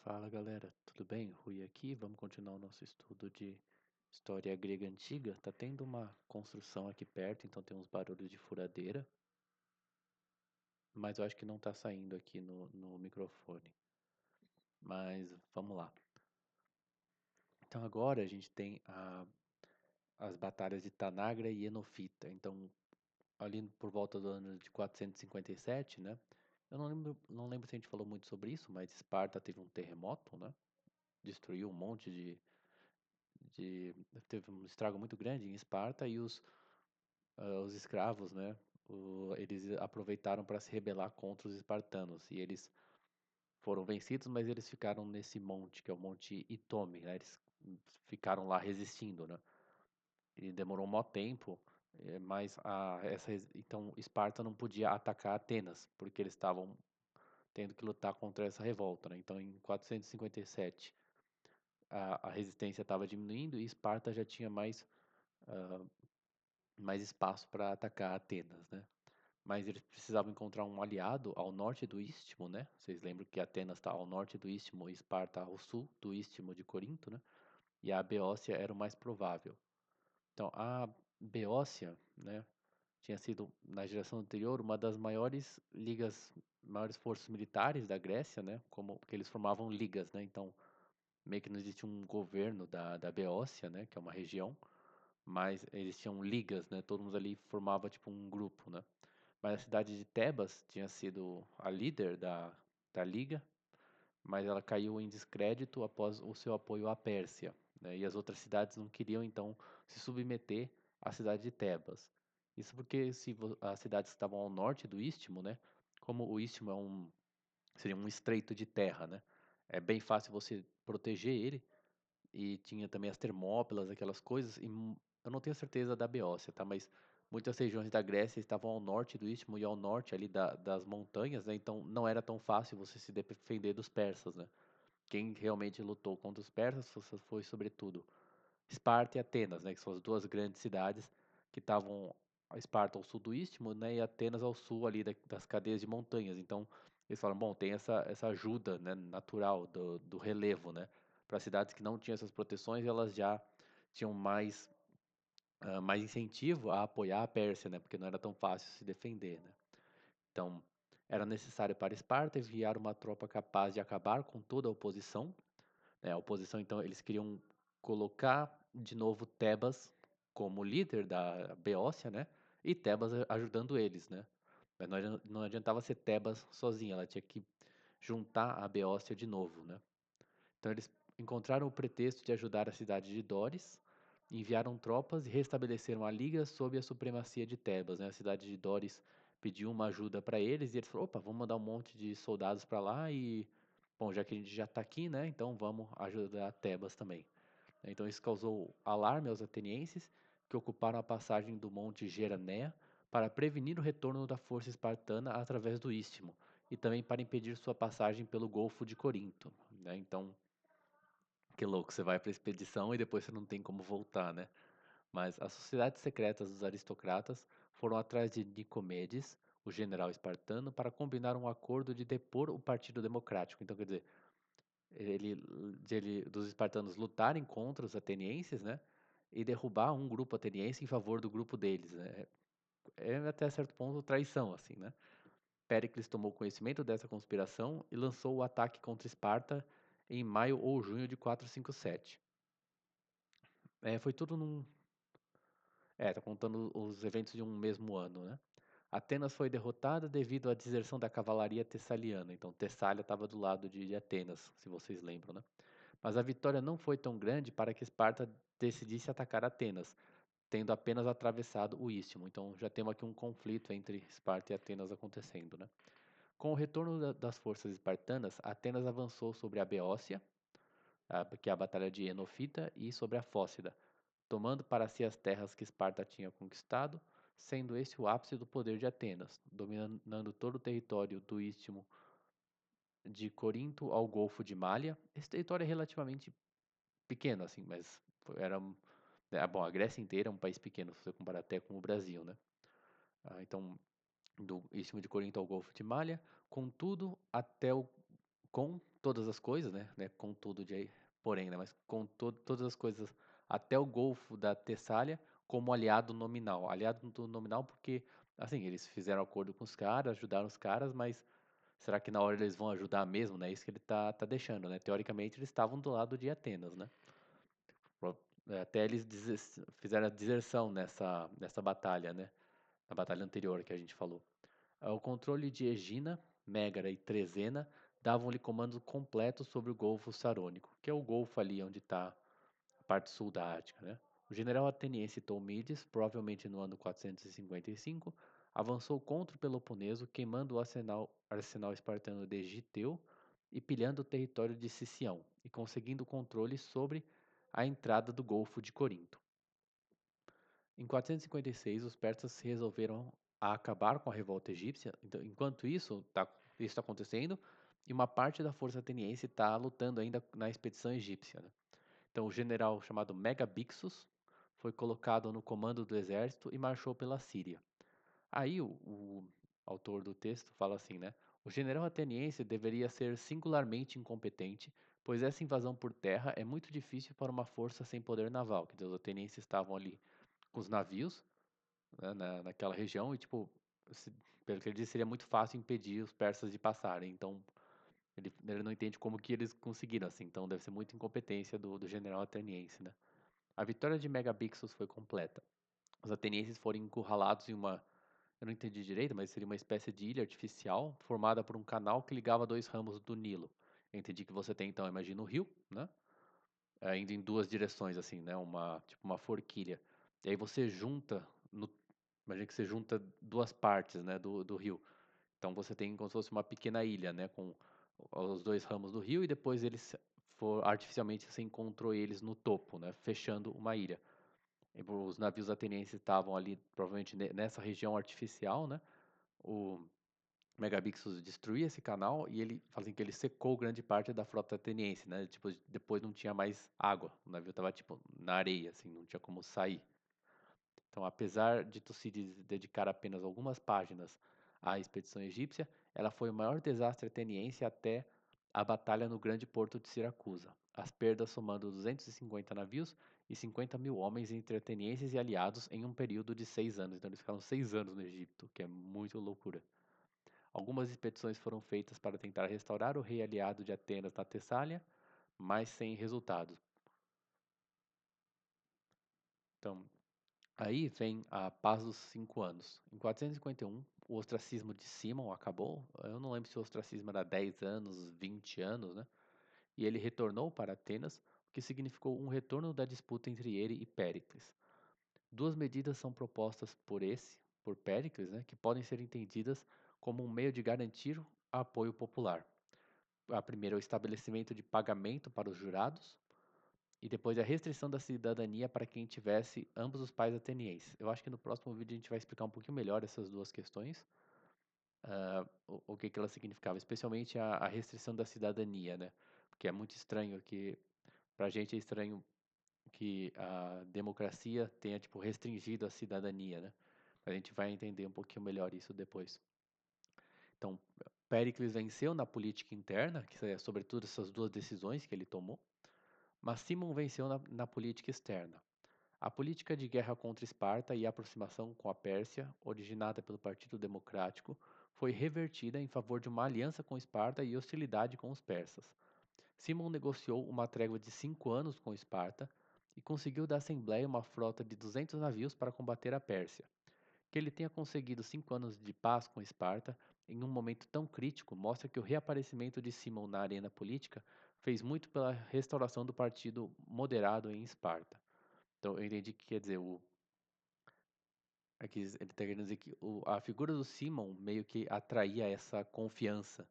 Fala galera, tudo bem? Rui aqui. Vamos continuar o nosso estudo de história grega antiga. Tá tendo uma construção aqui perto, então tem uns barulhos de furadeira, mas eu acho que não tá saindo aqui no microfone. Mas vamos lá. Então agora a gente tem as batalhas de Tanagra e Enofita. Então, ali por volta do ano de 457, né? Eu não lembro se a gente falou muito sobre isso, mas Esparta teve um terremoto, né? Destruiu um monte de teve um estrago muito grande em Esparta e os escravos, né, eles aproveitaram para se rebelar contra os espartanos e eles foram vencidos, mas eles ficaram nesse monte que é o Monte Itome, né, eles ficaram lá resistindo, né, e demorou um maior tempo, mas então Esparta não podia atacar Atenas porque eles estavam tendo que lutar contra essa revolta, né, então em 457 a resistência estava diminuindo e Esparta já tinha ah, mais espaço para atacar Atenas, né? Mas eles precisavam encontrar um aliado ao norte do Istmo, né? Vocês lembram que Atenas está ao norte do Istmo e Esparta ao sul do Istmo de Corinto, né? E a Beócia era o mais provável. Então, a Beócia, né, tinha sido na geração anterior uma das maiores maiores forças militares da Grécia, né? Como que eles formavam ligas, né? Então, meio que não existe um governo da Beócia, né? Que é uma região, mas eles tinham ligas, né? Todo mundo ali formava tipo um grupo, né? Mas a cidade de Tebas tinha sido a líder da liga, mas ela caiu em descrédito após o seu apoio à Pérsia, né? E as outras cidades não queriam então se submeter à cidade de Tebas. Isso porque as cidades que estavam ao norte do Istmo, né? Como o Istmo seria um estreito de terra, né? É bem fácil você proteger ele e tinha também as Termópilas, aquelas coisas, e eu não tenho certeza da Beócia, tá? Mas muitas regiões da Grécia estavam ao norte do Istmo e ao norte ali das montanhas, né? Então não era tão fácil você se defender dos persas, né? Quem realmente lutou contra os persas foi sobretudo Esparta e Atenas, né? Que são as duas grandes cidades que estavam a Esparta ao sul do Istmo, né? E Atenas ao sul ali das cadeias de montanhas. Então eles falaram, bom, tem essa ajuda, né, natural do relevo, né? Para cidades que não tinham essas proteções, elas já tinham mais incentivo a apoiar a Pérsia, né? Porque não era tão fácil se defender, né? Então, era necessário para Esparta enviar uma tropa capaz de acabar com toda a oposição, né? A oposição, então, eles queriam colocar de novo Tebas como líder da Beócia, né? E Tebas ajudando eles, né? Mas não adiantava ser Tebas sozinha, ela tinha que juntar a Beócia de novo, né? Então eles encontraram o pretexto de ajudar a cidade de Dores, enviaram tropas e restabeleceram a liga sob a supremacia de Tebas, né? A cidade de Dores pediu uma ajuda para eles e eles falaram, opa, vamos mandar um monte de soldados para lá e, bom, já que a gente já está aqui, né? Então vamos ajudar Tebas também. Então isso causou alarme aos atenienses, que ocuparam a passagem do monte Geranéa para prevenir o retorno da força espartana através do Istmo e também para impedir sua passagem pelo Golfo de Corinto, né? Então que louco, você vai para a expedição e depois você não tem como voltar, né? Mas as sociedades secretas dos aristocratas foram atrás de Nicomedes, o general espartano, para combinar um acordo de depor o Partido Democrático. Então, quer dizer, ele, dos espartanos lutarem contra os atenienses, né? E derrubar um grupo ateniense em favor do grupo deles, né? É até certo ponto traição, assim, né? Péricles tomou conhecimento dessa conspiração e lançou o ataque contra Esparta em maio ou junho de 457. Foi tudo num. Tá contando os eventos de um mesmo ano, né? Atenas foi derrotada devido à deserção da cavalaria tessaliana. Então, Tessália estava do lado de Atenas, se vocês lembram, né? Mas a vitória não foi tão grande para que Esparta decidisse atacar Atenas, tendo apenas atravessado o Istmo. Então, já temos aqui um conflito entre Esparta e Atenas acontecendo, né? Com o retorno das forças espartanas, Atenas avançou sobre a Beócia, que é a Batalha de Enofita, e sobre a Fócida, tomando para si as terras que Esparta tinha conquistado, sendo esse o ápice do poder de Atenas, dominando todo o território do istmo de Corinto ao Golfo de Malha. Esse território é relativamente pequeno, assim, mas bom, a Grécia inteira é um país pequeno, se você comparar até com o Brasil, né? Então, do istmo de Corinto ao Golfo de Malha, contudo, com todas as coisas, né, contudo, porém, né, mas com todas as coisas até o Golfo da Tessália como aliado nominal. Aliado nominal porque, assim, eles fizeram acordo com os caras, ajudaram os caras, mas será que na hora eles vão ajudar mesmo, né? Isso que ele tá deixando, né? Teoricamente eles estavam do lado de Atenas, né? Até eles fizeram a deserção nessa batalha, né? Na batalha anterior que a gente falou. O controle de Egina, Mégara e Trezena davam-lhe comando completo sobre o Golfo Sarônico, que é o golfo ali onde está a parte sul da Ática, né? O general ateniense Tolmides, provavelmente no ano 455, avançou contra o Peloponeso, queimando o arsenal espartano de Egiteu e pilhando o território de Sicião, e conseguindo controle sobre a entrada do Golfo de Corinto. Em 456, os persas resolveram acabar com a revolta egípcia. Então, enquanto isso está acontecendo, e uma parte da força ateniense está lutando ainda na expedição egípcia, né? Então, o general chamado Megabixus foi colocado no comando do exército e marchou pela Síria. Aí, o autor do texto fala assim, né? O general ateniense deveria ser singularmente incompetente, pois essa invasão por terra é muito difícil para uma força sem poder naval. Quer dizer, os atenienses estavam ali com os navios, né, naquela região e, tipo, pelo que ele disse, seria muito fácil impedir os persas de passarem. Então, ele não entende como que eles conseguiram, assim. Então, deve ser muita incompetência do general ateniense, né? A vitória de Megabixos foi completa. Os atenienses foram encurralados em uma, eu não entendi direito, mas seria uma espécie de ilha artificial formada por um canal que ligava dois ramos do Nilo. Eu entendi que você tem, então, imagina o rio, né? Indo em duas direções, assim, né? Tipo uma forquilha. E aí você junta, imagina que você junta duas partes, né, do rio. Então você tem como se fosse uma pequena ilha, né, com os dois ramos do rio e depois artificialmente você encontrou eles no topo, né, fechando uma ilha. E os navios atenienses estavam ali, provavelmente nessa região artificial, né? O Megabixus destruía esse canal e ele fala assim, que ele secou grande parte da frota ateniense, né? Tipo, depois não tinha mais água. O navio estava tipo na areia, assim, não tinha como sair. Então, apesar de Tucídides dedicar apenas algumas páginas à expedição egípcia, ela foi o maior desastre ateniense até a batalha no grande porto de Siracusa. As perdas somando 250 navios e 50 mil homens entre atenienses e aliados em um período de 6 anos. Então, eles ficaram 6 anos no Egito, que é muito loucura. Algumas expedições foram feitas para tentar restaurar o rei aliado de Atenas na Tessália, mas sem resultado. Então, aí vem a Paz dos 5 Anos. Em 451, o ostracismo de Simon acabou. Eu não lembro se o ostracismo era 10 anos, 20 anos, né? E ele retornou para Atenas, o que significou um retorno da disputa entre ele e Péricles. Duas medidas são propostas por Péricles, né, que podem ser entendidas como um meio de garantir apoio popular. A primeira é o estabelecimento de pagamento para os jurados, e depois a restrição da cidadania para quem tivesse ambos os pais atenienses. Eu acho que no próximo vídeo a gente vai explicar um pouquinho melhor essas duas questões, o que elas significavam, especialmente a restrição da cidadania, né? Porque é muito estranho que, pra gente é estranho que a democracia tenha, tipo, restringido a cidadania, né? A gente vai entender um pouquinho melhor isso depois. Então, Péricles venceu na política interna, que é sobretudo essas duas decisões que ele tomou, mas Simon venceu na política externa. A política de guerra contra Esparta e a aproximação com a Pérsia, originada pelo Partido Democrático, foi revertida em favor de uma aliança com Esparta e hostilidade com os persas. Simon negociou uma trégua de 5 anos com Esparta e conseguiu da Assembleia uma frota de 200 navios para combater a Pérsia. Que ele tenha conseguido 5 anos de paz com Esparta em um momento tão crítico mostra que o reaparecimento de Simon na arena política fez muito pela restauração do partido moderado em Esparta. Então eu entendi que quer dizer, aqui ele está querendo dizer que a figura do Simon meio que atraía essa confiança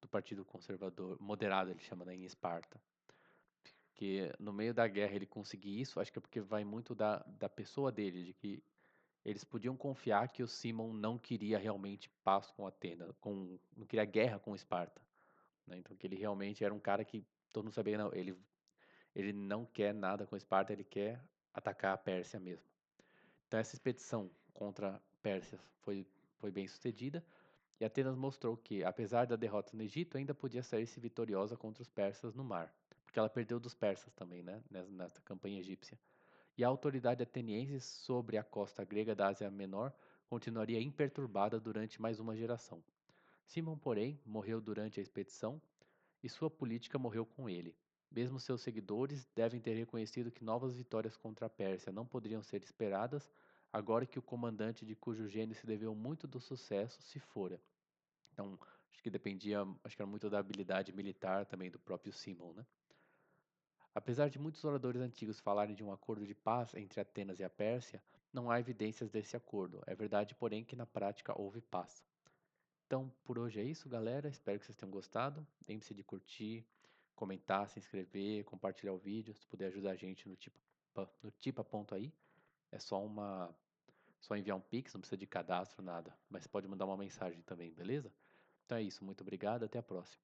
do Partido Conservador, moderado ele chama, né, em Esparta. Que no meio da guerra ele conseguir isso, acho que é porque vai muito da pessoa dele, de que eles podiam confiar que o Simon não queria realmente paz com Atenas, não queria guerra com Esparta, né? Então que ele realmente era um cara que todo mundo sabia, não, ele não quer nada com Esparta, ele quer atacar a Pérsia mesmo. Então essa expedição contra a Pérsia foi bem sucedida E Atenas mostrou que, apesar da derrota no Egito, ainda podia sair-se vitoriosa contra os persas no mar, porque ela perdeu dos persas também, né, nessa campanha egípcia. E a autoridade ateniense sobre a costa grega da Ásia Menor continuaria imperturbada durante mais uma geração. Simão, porém, morreu durante a expedição e sua política morreu com ele. Mesmo seus seguidores devem ter reconhecido que novas vitórias contra a Pérsia não poderiam ser esperadas, agora que o comandante de cujo gênio se deveu muito do sucesso se fora. Então, acho que dependia, acho que era muito da habilidade militar também do próprio Simon, né? Apesar de muitos oradores antigos falarem de um acordo de paz entre Atenas e a Pérsia, não há evidências desse acordo. É verdade, porém, que na prática houve paz. Então, por hoje é isso, galera. Espero que vocês tenham gostado. Lembre-se de curtir, comentar, se inscrever, compartilhar o vídeo. Se puder ajudar a gente no tipa.aí. É só enviar um Pix, não precisa de cadastro, nada. Mas pode mandar uma mensagem também, beleza? Então é isso. Muito obrigado. Até a próxima.